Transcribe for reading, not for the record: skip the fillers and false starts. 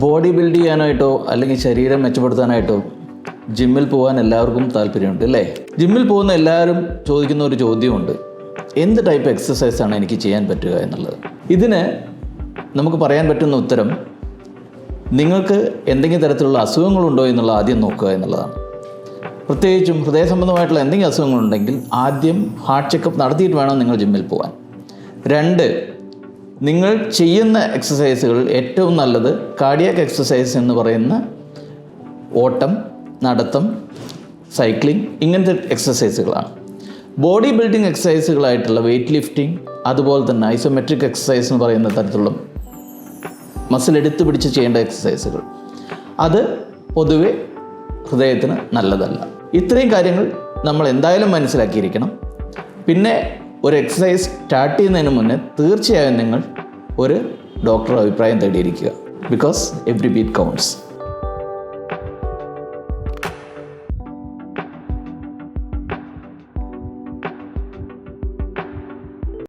Body build ചെയ്യാനായിട്ടോ അല്ലെങ്കിൽ ശരീരം മെച്ചപ്പെടുത്താനായിട്ടോ ജിമ്മിൽ പോകാൻ എല്ലാവർക്കും താല്പര്യമുണ്ട് അല്ലേ? ജിമ്മിൽ പോകുന്ന എല്ലാവരും ചോദിക്കുന്ന ഒരു ചോദ്യമുണ്ട്, എന്ത് ടൈപ്പ് എക്സസൈസാണ് എനിക്ക് ചെയ്യാൻ പറ്റുക എന്നുള്ളത്. ഇതിന് നമുക്ക് പറയാൻ പറ്റുന്ന ഉത്തരം, നിങ്ങൾക്ക് എന്തെങ്കിലും തരത്തിലുള്ള അസുഖങ്ങളുണ്ടോ എന്നുള്ള ആദ്യം നോക്കുക എന്നുള്ളതാണ്. പ്രത്യേകിച്ചും ഹൃദയ സംബന്ധമായിട്ടുള്ള എന്തെങ്കിലും അസുഖങ്ങളുണ്ടെങ്കിൽ ആദ്യം ഹാർട്ട് ചെക്കപ്പ് നടത്തിയിട്ട് വേണം നിങ്ങൾ ജിമ്മിൽ പോകാൻ. 2, നിങ്ങൾ ചെയ്യുന്ന എക്സസൈസുകൾ ഏറ്റവും നല്ലത് കാർഡിയാക് എക്സസൈസ് എന്ന് പറയുന്ന ഓട്ടം, നടത്തം, സൈക്ലിംഗ്, ഇങ്ങനത്തെ എക്സസൈസുകളാണ്. ബോഡി ബിൽഡിംഗ് എക്സസൈസുകളായിട്ടുള്ള വെയ്റ്റ് ലിഫ്റ്റിംഗ്, അതുപോലെ തന്നെ ഐസോമെട്രിക് എക്സസൈസ് എന്ന് പറയുന്ന തരത്തിലുള്ള മസിൽ എടുത്തു പിടിച്ച് ചെയ്യേണ്ട എക്സസൈസുകൾ, അത് പൊതുവെ ഹൃദയത്തിന് നല്ലതല്ല. ഇത്രയും കാര്യങ്ങൾ നമ്മൾ എന്തായാലും മനസ്സിലാക്കിയിരിക്കണം. പിന്നെ ഒരു എക്സസൈസ് സ്റ്റാർട്ട് ചെയ്യുന്നതിന് മുന്നേ തീർച്ചയായും നിങ്ങൾ ഒരു ഡോക്ടറുടെ അഭിപ്രായം തേടിയിരിക്കുക. Because every beat counts.